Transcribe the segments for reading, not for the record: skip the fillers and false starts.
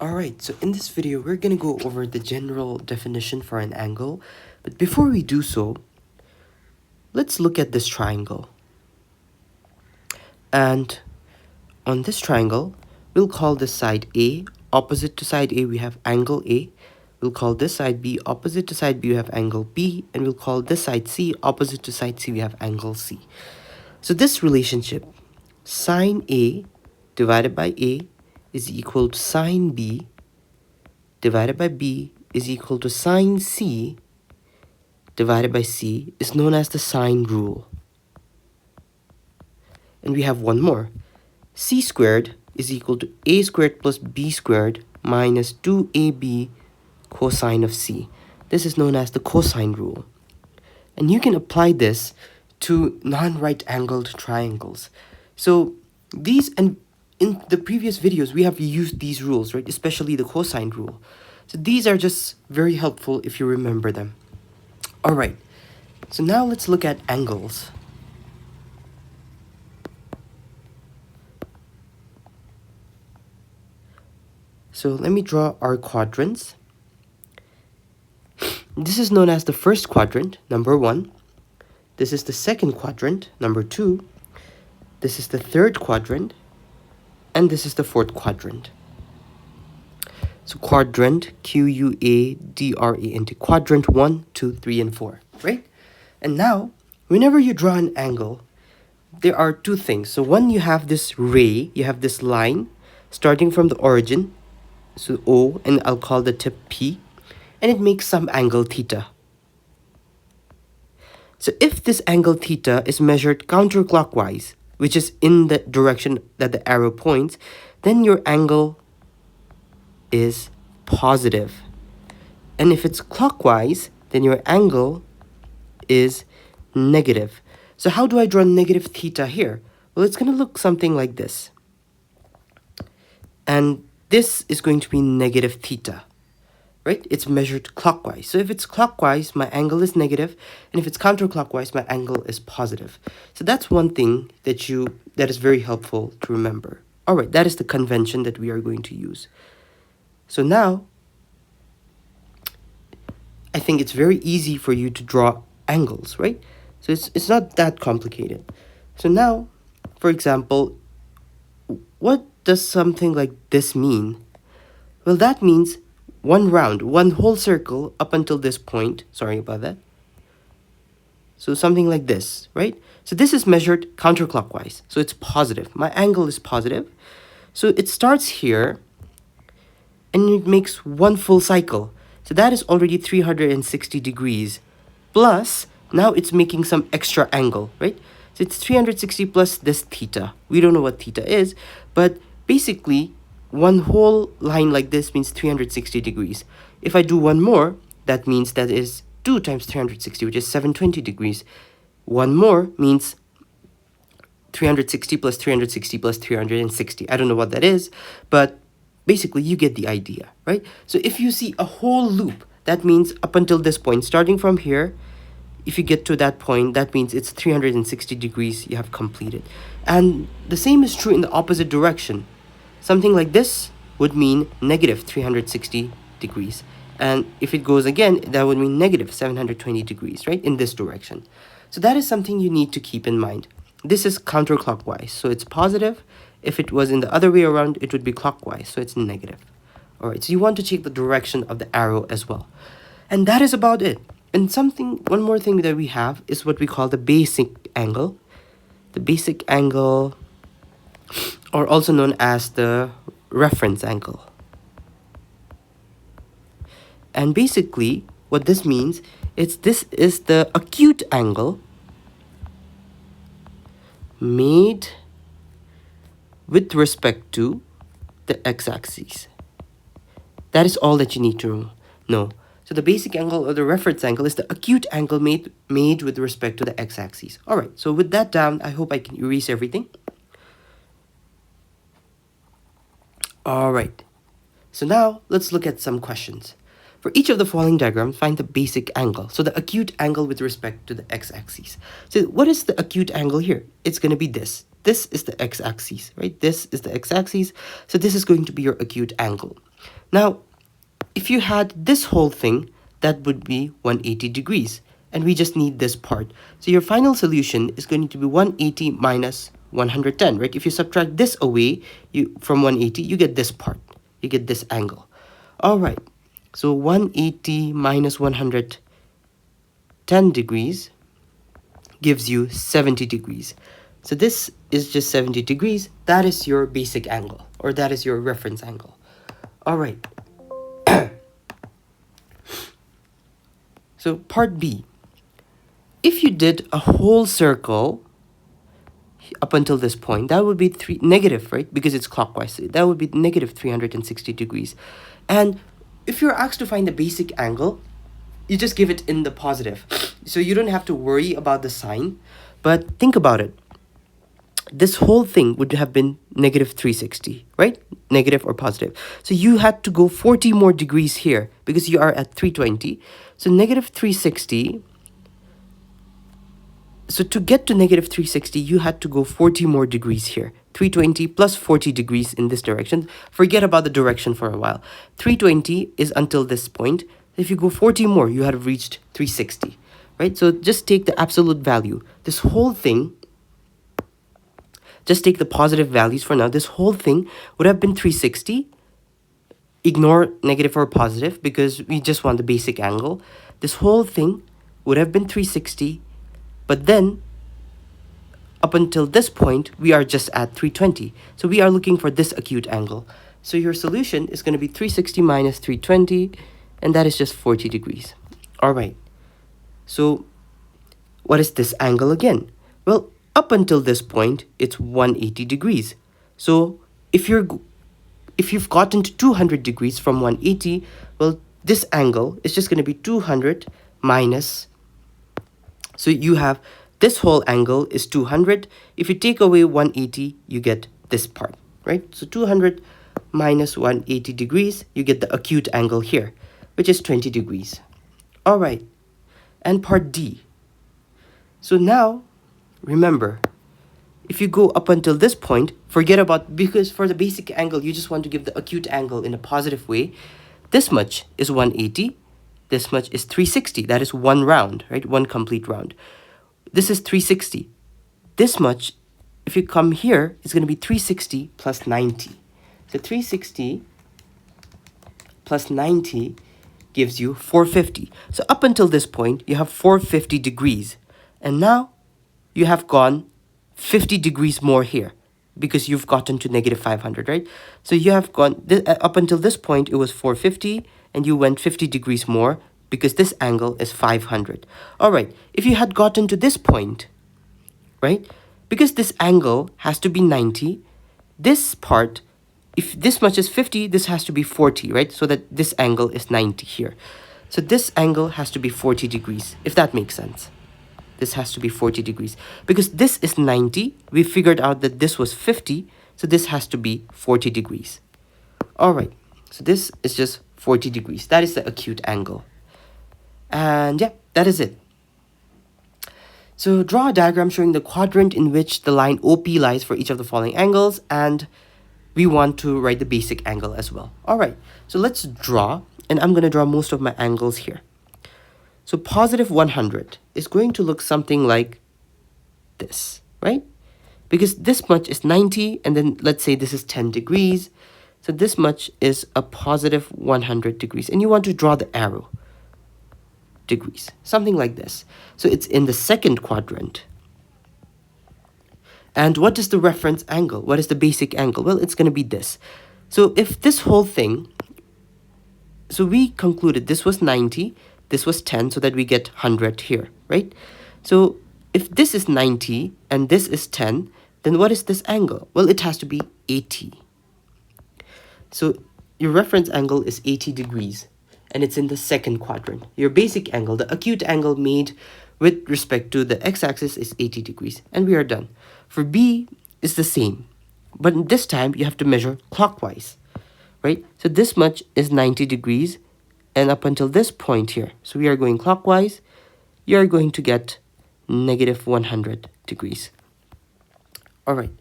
Alright, so in this video, we're gonna go over the general definition for an angle. But before we do so, let's look at this triangle. And on this triangle, we'll call this side A. Opposite to side A, we have angle A. We'll call this side B. Opposite to side B, we have angle B. And we'll call this side C. Opposite to side C, we have angle C. So this relationship, sine A divided by A is equal to sine B divided by B is equal to sine C divided by C is known as the sine rule. And we have one more. C squared is equal to A squared plus B squared minus 2AB cosine of C. This is known as the cosine rule. And you can apply this to non-right angled triangles. So these, and in the previous videos, we have used these rules, right? Especially the cosine rule. So these are just very helpful if you remember them. All right, so now let's look at angles. So let me draw our quadrants. This is known as the first quadrant, number 1. This is the second quadrant, number 2. This is the third quadrant. And this is the fourth quadrant. So quadrant, Q-U-A-D-R-A-N-T, quadrant 1, 2, 3, and 4, right? And now, whenever you draw an angle, there are two things. So one, you have this ray, you have this line starting from the origin, so O, and I'll call the tip P, and it makes some angle theta. So if this angle theta is measured counterclockwise, which is in the direction that the arrow points, then your angle is positive. And if it's clockwise, then your angle is negative. So how do I draw negative theta here? Well, it's going to look something like this. And this is going to be negative theta, right? It's measured clockwise. So if it's clockwise, my angle is negative, and if it's counterclockwise, my angle is positive. So that's one thing that is very helpful to remember. All right, that is the convention that we are going to use. So now, I think it's very easy for you to draw angles, right? So it's not that complicated. So now, for example, what does something like this mean? Well, that means one round, one whole circle up until this point. Sorry about that. So something like this, right? So this is measured counterclockwise. So it's positive. My angle is positive. So it starts here and it makes one full cycle. So that is already 360 degrees. Plus, now it's making some extra angle, right? So it's 360 plus this theta. We don't know what theta is, but basically, one whole line like this means 360 degrees. If I do one more, that means that is 2 times 360, which is 720 degrees. One more means 360 plus 360 plus 360. I don't know what that is, but basically you get the idea, right? So if you see a whole loop, that means up until this point, starting from here, if you get to that point, that means it's 360 degrees you have completed. And the same is true in the opposite direction. Something like this would mean negative 360 degrees. And if it goes again, that would mean negative 720 degrees, right? In this direction. So that is something you need to keep in mind. This is counterclockwise, so it's positive. If it was in the other way around, it would be clockwise, so it's negative. All right, so you want to check the direction of the arrow as well. And that is about it. And one more thing that we have is what we call the basic angle. The basic angle, or also known as the reference angle. And basically, what this means is this is the acute angle made with respect to the x-axis. That is all that you need to know. So the basic angle or the reference angle is the acute angle made with respect to the x-axis. All right, so with that down, I hope I can erase everything. All right, so now let's look at some questions. For each of the following diagrams, find the basic angle. So the acute angle with respect to the x-axis. So what is the acute angle here? It's going to be this. this is the x-axis, right? This is the x-axis. So this is going to be your acute angle. Now, if you had this whole thing, that would be 180 degrees. And we just need this part. So your final solution is going to be 180 minus 110, right? If you subtract this away from 180, you get this part. You get this angle. All right. So 180 minus 110 degrees gives you 70 degrees. So this is just 70 degrees. That is your basic angle, or that is your reference angle. All right. So part B. If you did a whole circle up until this point, that would be negative, right? Because it's clockwise. That would be negative 360 degrees. And if you're asked to find the basic angle, you just give it in the positive. So you don't have to worry about the sign. But think about it. This whole thing would have been negative 360, right? Negative or positive. So you had to go 40 more degrees here because you are at 320. So negative 360. So to get to negative 360, you had to go 40 more degrees here. 320 plus 40 degrees in this direction. Forget about the direction for a while. 320 is until this point. If you go 40 more, you have reached 360, right? So just take the absolute value. This whole thing, just take the positive values for now. This whole thing would have been 360. Ignore negative or positive because we just want the basic angle. This whole thing would have been 360. But then, up until this point, we are just at 320. So we are looking for this acute angle. So your solution is going to be 360 minus 320, and that is just 40 degrees. All right. So what is this angle again? Well, up until this point, it's 180 degrees. So if you've gotten to 200 degrees from 180, well, this angle is just going to be 200 minus. So you have this whole angle is 200. If you take away 180, you get this part, right? So 200 minus 180 degrees, you get the acute angle here, which is 20 degrees. All right. And part D. So now, remember, if you go up until this point, forget about, because for the basic angle, you just want to give the acute angle in a positive way. This much is 180. This much is 360. That is one round, right? One complete round. This is 360. This much, if you come here, it's going to be 360 plus 90. So 360 plus 90 gives you 450. So up until this point, you have 450 degrees. And now you have gone 50 degrees more here because you've gotten to negative 500, right? So you have gone, up until this point, it was 450. And you went 50 degrees more because this angle is 500. All right, if you had gotten to this point, right, because this angle has to be 90, this part, if this much is 50, this has to be 40, right? So that this angle is 90 here. So this angle has to be 40 degrees, if that makes sense. This has to be 40 degrees. Because this is 90, we figured out that this was 50, so this has to be 40 degrees. All right, so this is just 40 degrees. That is the acute angle. And yeah, that is it. So draw a diagram showing the quadrant in which the line OP lies for each of the following angles, and we want to write the basic angle as well. All right, so let's draw, and I'm going to draw most of my angles here. So positive 100 is going to look something like this, right? Because this much is 90, and then let's say this is 10 degrees. So this much is a positive 100 degrees, and you want to draw the arrow. Degrees, something like this. So it's in the second quadrant. And what is the reference angle? What is the basic angle? Well, it's going to be this. So if this whole thing, so we concluded this was 90, this was 10, so that we get 100 here, right? So if this is 90 and this is 10, then what is this angle? Well, it has to be 80. So your reference angle is 80 degrees, and it's in the second quadrant. Your basic angle, the acute angle made with respect to the x-axis, is 80 degrees, and we are done. For B, it's the same, but this time you have to measure clockwise, right? So this much is 90 degrees, and up until this point here, so we are going clockwise, you are going to get negative 100 degrees. All right.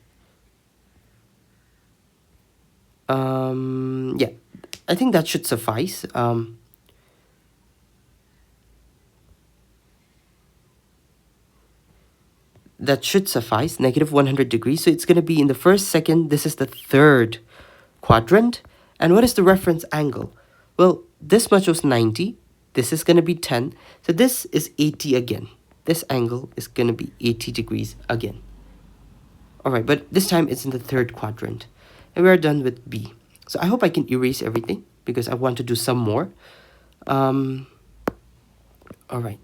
Yeah, I think that should suffice. That should suffice, negative 100 degrees. So it's going to be in the first second. This is the third quadrant. And what is the reference angle? Well, this much was 90. This is going to be 10. So this is 80 again. This angle is going to be 80 degrees again. All right, but this time it's in the third quadrant. And we are done with B. So I hope I can erase everything because I want to do some more. All right.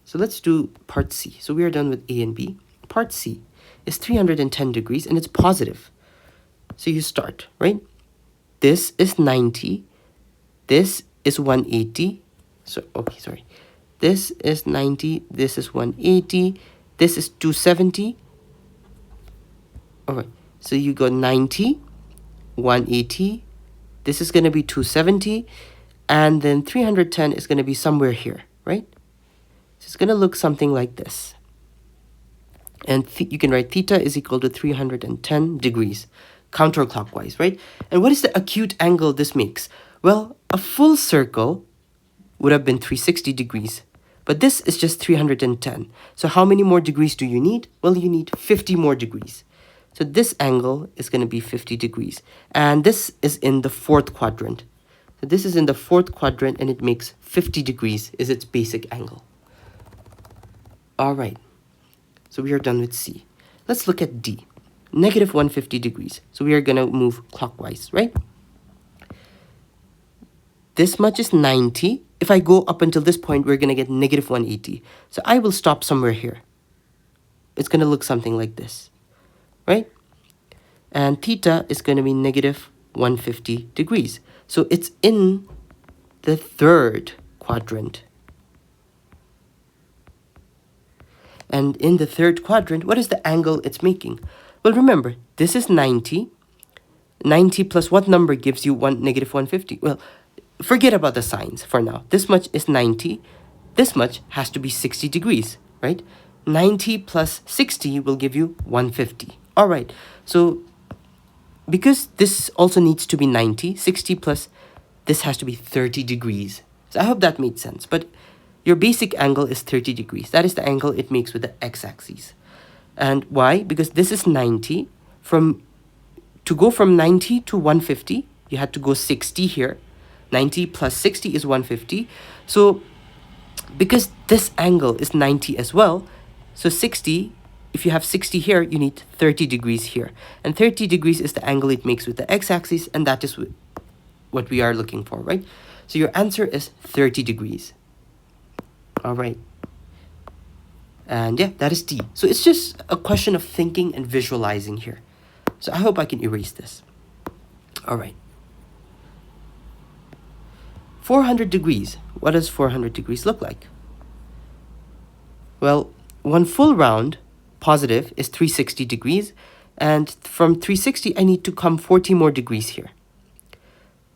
So let's do part C. So we are done with A and B. Part C is 310 degrees and it's positive. So you start, right? This is 90. This is 180. So, okay, sorry. This is 90. This is 180. This is 270. All right. So you go 90, 180. This is going to be 270. And then 310 is going to be somewhere here, right? So it's going to look something like this. And you can write theta is equal to 310 degrees, counterclockwise, right? And what is the acute angle this makes? Well, a full circle would have been 360 degrees, but this is just 310. So how many more degrees do you need? Well, you need 50 more degrees. So this angle is going to be 50 degrees. And this is in the fourth quadrant. So this is in the fourth quadrant and it makes 50 degrees is its basic angle. All right. So we are done with C. Let's look at D. Negative 150 degrees. So we are going to move clockwise, right? This much is 90. If I go up until this point, we're going to get negative 180. So I will stop somewhere here. It's going to look something like this, right? And theta is going to be negative 150 degrees. So it's in the third quadrant. And in the third quadrant, what is the angle it's making? Well, remember, this is 90. 90 plus what number gives you negative 150? Well, forget about the signs for now. This much is 90. This much has to be 60 degrees, right? 90 plus 60 will give you 150. All right, so because this also needs to be 90, 60 plus this has to be 30 degrees. So I hope that made sense. But your basic angle is 30 degrees. That is the angle it makes with the x-axis. And why? Because this is 90. To go from 90 to 150, you had to go 60 here. 90 plus 60 is 150. So because this angle is 90 as well, so 60, if you have 60 here, you need 30 degrees here. And 30 degrees is the angle it makes with the x-axis, and that is what we are looking for, right? So your answer is 30 degrees. All right. And yeah, that is D. So it's just a question of thinking and visualizing here. So I hope I can erase this. All right. 400 degrees. What does 400 degrees look like? Well, one full round positive is 360 degrees. And from 360, I need to come 40 more degrees here.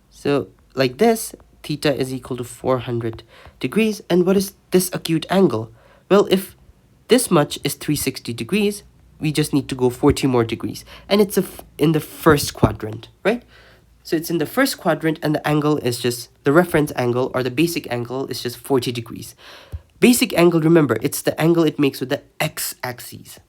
So like this, theta is equal to 400 degrees. And what is this acute angle? Well, if this much is 360 degrees, we just need to go 40 more degrees. And it's in the first quadrant, right? So it's in the first quadrant and the angle is just, the reference angle or the basic angle is just 40 degrees. Basic angle, remember, it's the angle it makes with the x-axis.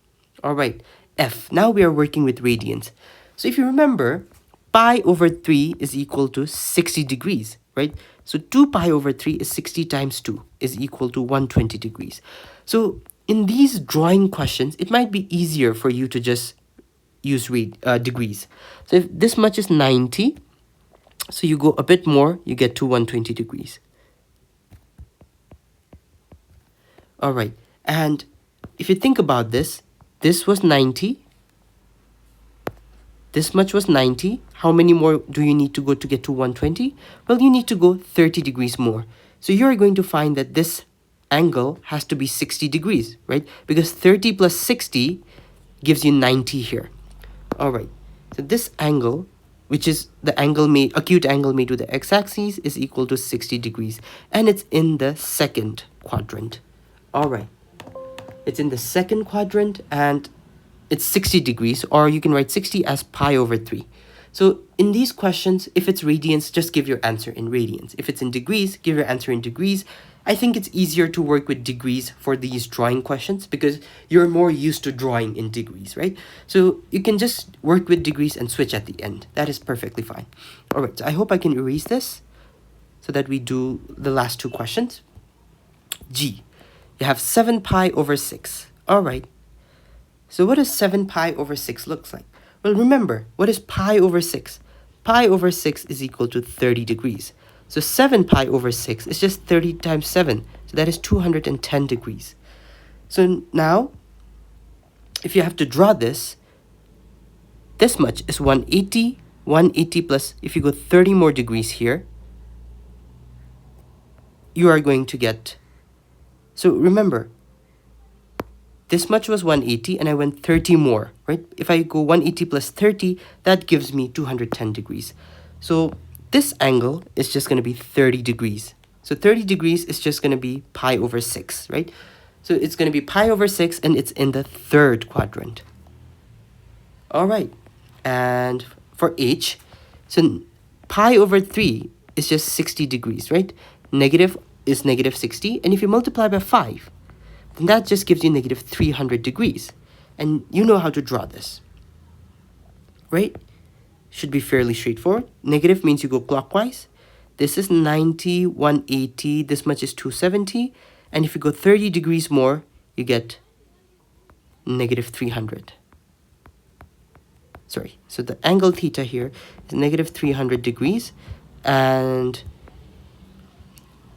All right, F. Now we are working with radians. So if you remember, pi over 3 is equal to 60 degrees, right? So 2 pi over 3 is 60 times 2 is equal to 120 degrees. So in these drawing questions, it might be easier for you to just use degrees. So if this much is 90, so you go a bit more, you get to 120 degrees. All right, and if you think about this was 90. This much was 90. How many more do you need to go to get to 120? Well, you need to go 30 degrees more. So you're going to find that this angle has to be 60 degrees, right? Because 30 plus 60 gives you 90 here. All right, so this angle, which is the acute angle made with the x-axis, is equal to 60 degrees. And it's in the second quadrant. All right. It's in the second quadrant and it's 60 degrees, or you can write 60 as pi over 3. So in these questions, if it's radians, just give your answer in radians. If it's in degrees, give your answer in degrees. I think it's easier to work with degrees for these drawing questions because you're more used to drawing in degrees, right? So you can just work with degrees and switch at the end. That is perfectly fine. All right, so I hope I can erase this so that we do the last two questions. G, you have 7 pi over 6. All right. So what does 7 pi over 6 looks like? Well, remember, what is pi over 6? Pi over 6 is equal to 30 degrees. So 7 pi over 6 is just 30 times 7. So that is 210 degrees. So now, if you have to draw this much is 180. 180 plus, if you go 30 more degrees here, you are going to get... So remember, this much was 180 and I went 30 more, right? If I go 180 plus 30, that gives me 210 degrees. So this angle is just going to be 30 degrees. So 30 degrees is just going to be pi over 6, right? So it's going to be pi over 6 and it's in the third quadrant. All right. And for H, so pi over 3 is just 60 degrees, right? Negative is negative 60. And if you multiply by 5, then that just gives you negative 300 degrees. And you know how to draw this, right? Should be fairly straightforward. Negative means you go clockwise. This is 90, 180. This much is 270. And if you go 30 degrees more, you get negative 300. Sorry, so the angle theta here is negative 300 degrees. And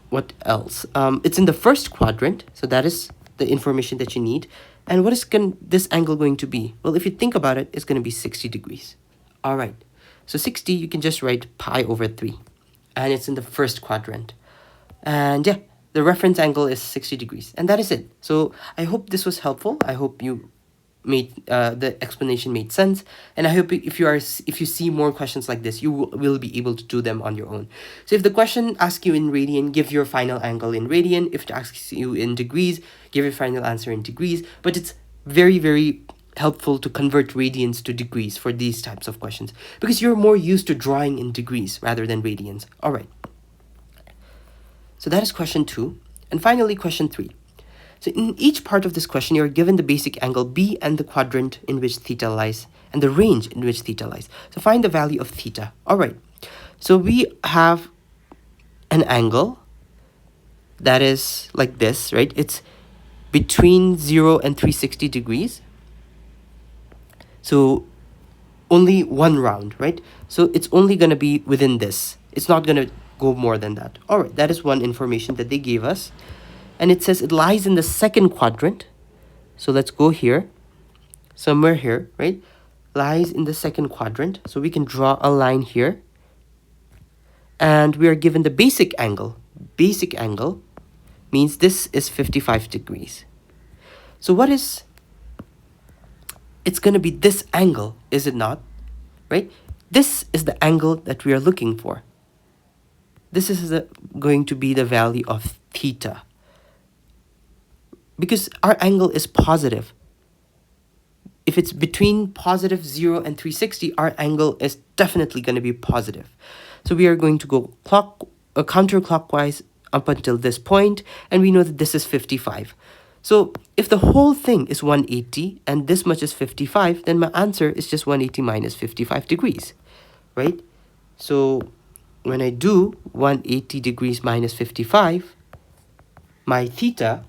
what else? It's in the first quadrant, so that is the information that you need. And what is this angle going to be? Well, if you think about it, it's going to be 60 degrees. All right, so 60, you can just write pi over 3. And it's in the first quadrant. And yeah, the reference angle is 60 degrees. And that is it. So I hope this was helpful. I hope you made the explanation made sense, and I hope if you see more questions like this, you will be able to do them on your own. So if the question asks you in radian, give your final angle in radian. If it asks you in degrees, give your final answer in degrees. But it's very, very helpful to convert radians to degrees for these types of questions because you're more used to drawing in degrees rather than radians. All right, so that is question 2. And finally, question 3. So in each part of this question, you're given the basic angle B and the quadrant in which theta lies and the range in which theta lies. So find the value of theta. All right. So we have an angle that is like this, right? It's between 0 and 360 degrees. So only one round, right? So it's only going to be within this. It's not going to go more than that. All right. That is one information that they gave us. And it says it lies in the second quadrant. So let's go here, somewhere here, right? Lies in the second quadrant. So we can draw a line here. And we are given the basic angle. Basic angle means this is 55 degrees. So what is... It's going to be this angle, is it not? Right? This is the angle that we are looking for. This is going to be the value of theta. Because our angle is positive. If it's between positive 0 and 360, our angle is definitely going to be positive. So we are going to go counterclockwise up until this point, and we know that this is 55. So if the whole thing is 180 and this much is 55, then my answer is just 180 minus 55 degrees, right? So when I do 180 degrees minus 55, my theta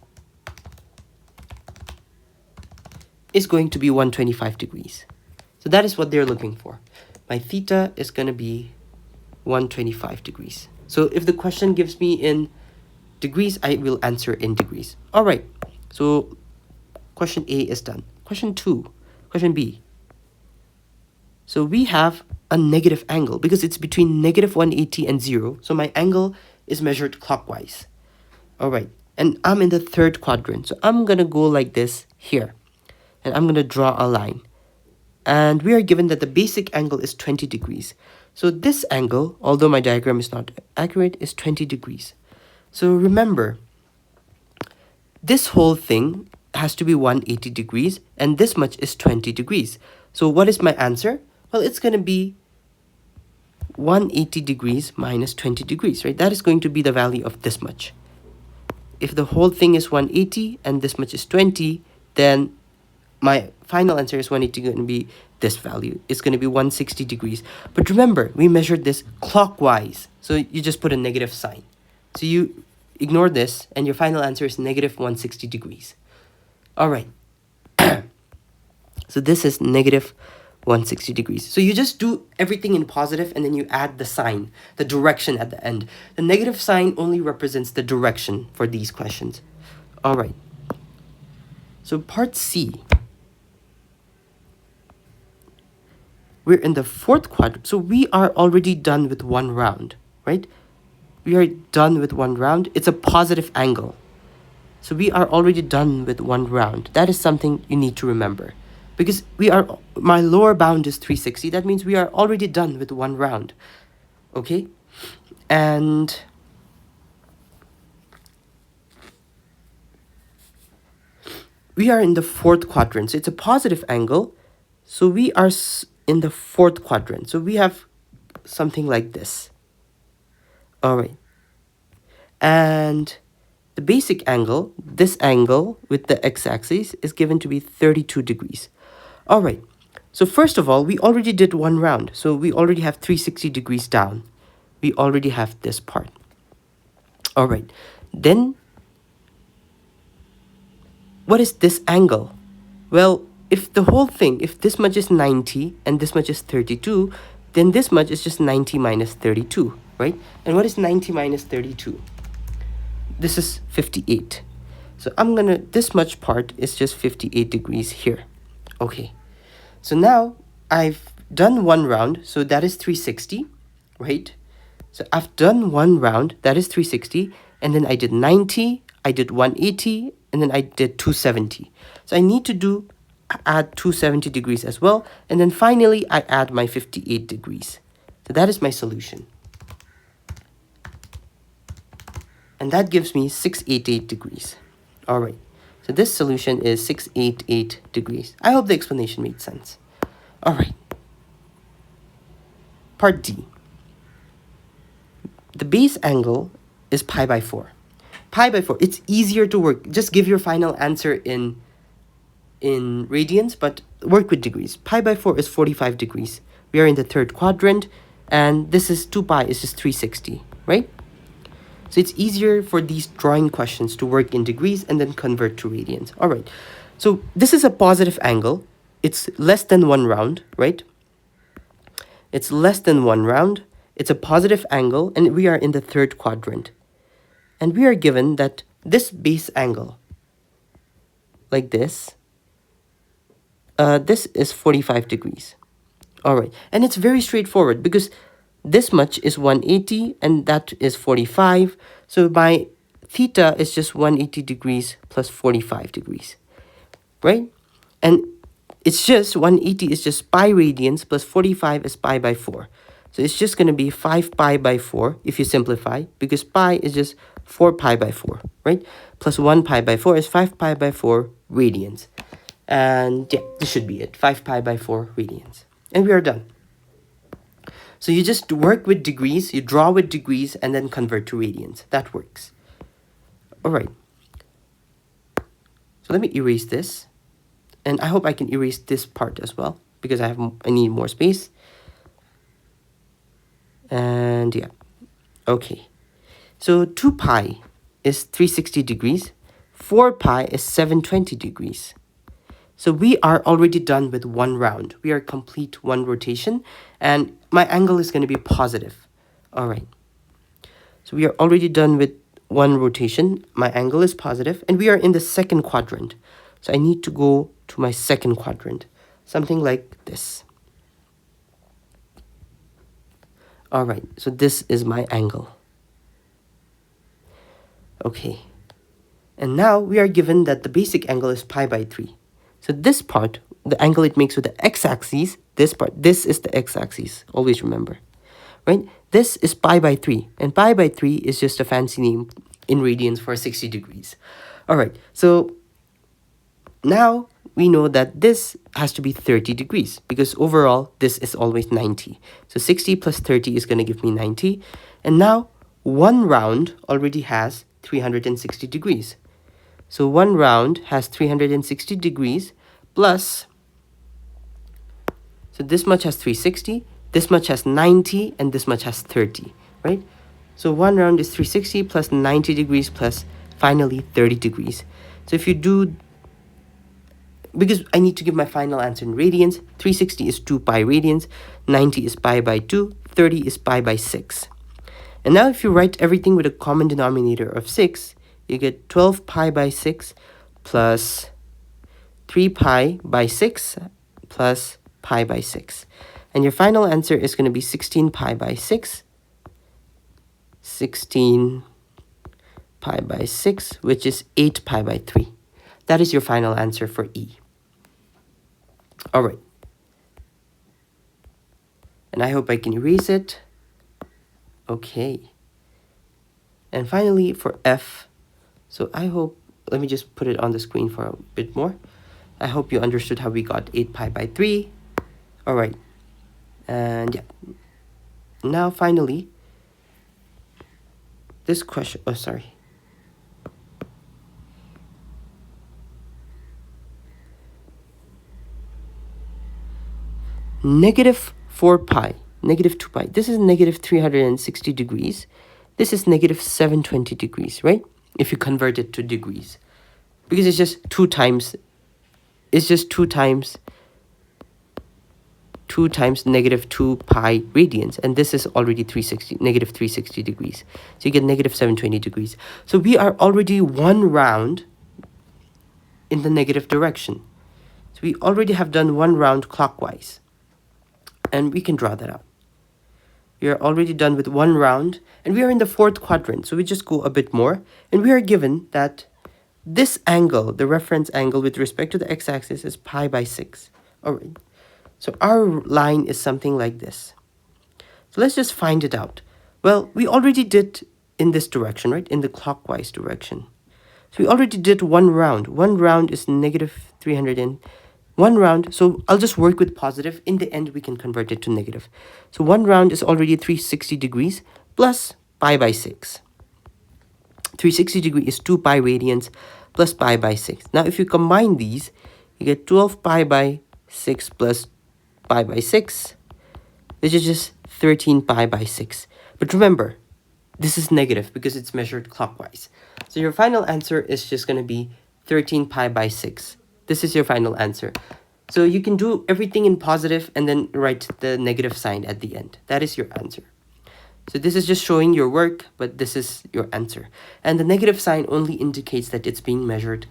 is going to be 125 degrees. So that is what they're looking for. My theta is going to be 125 degrees. So if the question gives me in degrees, I will answer in degrees. All right. So question A is done. Question B. So we have a negative angle because it's between negative 180 and 0. So my angle is measured clockwise. All right. And I'm in the third quadrant. So I'm going to go like this here. And I'm going to draw a line. And we are given that the basic angle is 20 degrees. So this angle, although my diagram is not accurate, is 20 degrees. So remember, this whole thing has to be 180 degrees, and this much is 20 degrees. So what is my answer? Well, it's going to be 180 degrees minus 20 degrees, right? That is going to be the value of this much. If the whole thing is 180 and this much is 20, then my final answer is 180 going to be this value. It's going to be 160 degrees. But remember, we measured this clockwise. So you just put a negative sign. So you ignore this, and your final answer is negative 160 degrees. All right. So this is negative 160 degrees. So you just do everything in positive, and then you add the sign, the direction at the end. The negative sign only represents the direction for these questions. All right. So part C. We're in the fourth quadrant. So we are already done with one round, right? We are done with one round. It's a positive angle. So we are already done with one round. That is something you need to remember. Because my lower bound is 360. That means we are already done with one round. Okay? And we are in the fourth quadrant. So it's a positive angle. So we are in the fourth quadrant. So we have something like this. All right. And the basic angle, this angle with the x-axis, is given to be 32 degrees. All right. So first of all, we already did one round. So we already have 360 degrees down. We already have this part. All right. Then, what is this angle? Well, if the whole thing, if this much is 90 and this much is 32, then this much is just 90 minus 32, right? And what is 90 minus 32? This is 58. So this much part is just 58 degrees here. Okay. So now I've done one round, so that is 360, right? So I've done one round, that is 360, and then I did 90, I did 180, and then I did 270. So I need to add 270 degrees as well, and then finally I add my 58 degrees. So that is my solution. And that gives me 688 degrees. All right. So this solution is 688 degrees. I hope the explanation made sense. All right. Part D. The base angle is pi by 4. Pi by 4, it's easier to work. Just give your final answer in radians, but work with degrees. Pi by 4 is 45 degrees. We are in the third quadrant, and this is 2 pi is just 360, right? So it's easier for these drawing questions to work in degrees and then convert to radians. All right. So this is a positive angle. It's less than one round, right? It's less than one round. It's a positive angle, and we are in the third quadrant. And we are given that this base angle, like this is 45 degrees. All right. And it's very straightforward because this much is 180 and that is 45. So my theta is just 180 degrees plus 45 degrees, right? And it's just 180 is just pi radians plus 45 is pi by 4. So it's just going to be 5 pi by 4 if you simplify, because pi is just 4 pi by 4, right? Plus 1 pi by 4 is 5 pi by 4 radians. And yeah, this should be it. 5 pi by 4 radians. And we are done. So you just work with degrees, you draw with degrees, and then convert to radians. That works. All right. So let me erase this. And I hope I can erase this part as well, because I need more space. And yeah. Okay. So 2 pi is 360 degrees. 4 pi is 720 degrees. So we are already done with one round. We are complete one rotation, and my angle is going to be positive. All right. So we are already done with one rotation. My angle is positive, and we are in the second quadrant. So I need to go to my second quadrant, something like this. All right. So this is my angle. Okay. And now we are given that the basic angle is pi by 3. So this part, the angle it makes with the x-axis, this part, this is the x-axis. Always remember, right? This is pi by 3. And pi by 3 is just a fancy name in radians for 60 degrees. All right. So now we know that this has to be 30 degrees because overall this is always 90. So 60 plus 30 is going to give me 90. And now one round already has 360 degrees. So one round has 360 degrees plus, so this much has 360, this much has 90, and this much has 30, right? So one round is 360 plus 90 degrees plus finally 30 degrees. So if you do, because I need to give my final answer in radians, 360 is 2 pi radians, 90 is pi by 2, 30 is pi by 6. And now if you write everything with a common denominator of 6, you get 12 pi by 6 plus 3 pi by 6 plus pi by 6. And your final answer is going to be 16 pi by 6. 16 pi by 6, which is 8 pi by 3. That is your final answer for E. All right. And I hope I can erase it. Okay. And finally for F, so I hope, let me just put it on the screen for a bit more. I hope you understood how we got 8 pi by 3. All right. And yeah. Now finally, this question, oh sorry. Negative 4 pi, negative 2 pi. This is negative 360 degrees. This is negative 720 degrees, right? If you convert it to degrees. Because it's just 2 times negative 2 pi radians. And this is already negative 360 degrees. So you get negative 720 degrees. So we are already one round in the negative direction. So we already have done one round clockwise. And we can draw that out. We are already done with one round, and we are in the 4th quadrant, so we just go a bit more, and we are given that this angle, the reference angle with respect to the x-axis, is pi by 6. All right, so our line is something like this. So let's just find it out. Well, we already did in this direction, right, in the clockwise direction. So we already did one round. One round is negative 300 and one round, so I'll just work with positive. In the end, we can convert it to negative. So one round is already 360 degrees plus pi by 6. 360 degrees is 2 pi radians plus pi by 6. Now, if you combine these, you get 12 pi by 6 plus pi by 6, which is just 13 pi by 6. But remember, this is negative because it's measured clockwise. So your final answer is just going to be 13 pi by 6. This is your final answer. So you can do everything in positive and then write the negative sign at the end. That is your answer. So this is just showing your work, but this is your answer. And the negative sign only indicates that it's being measured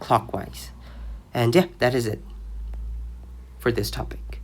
clockwise. And yeah, that is it for this topic.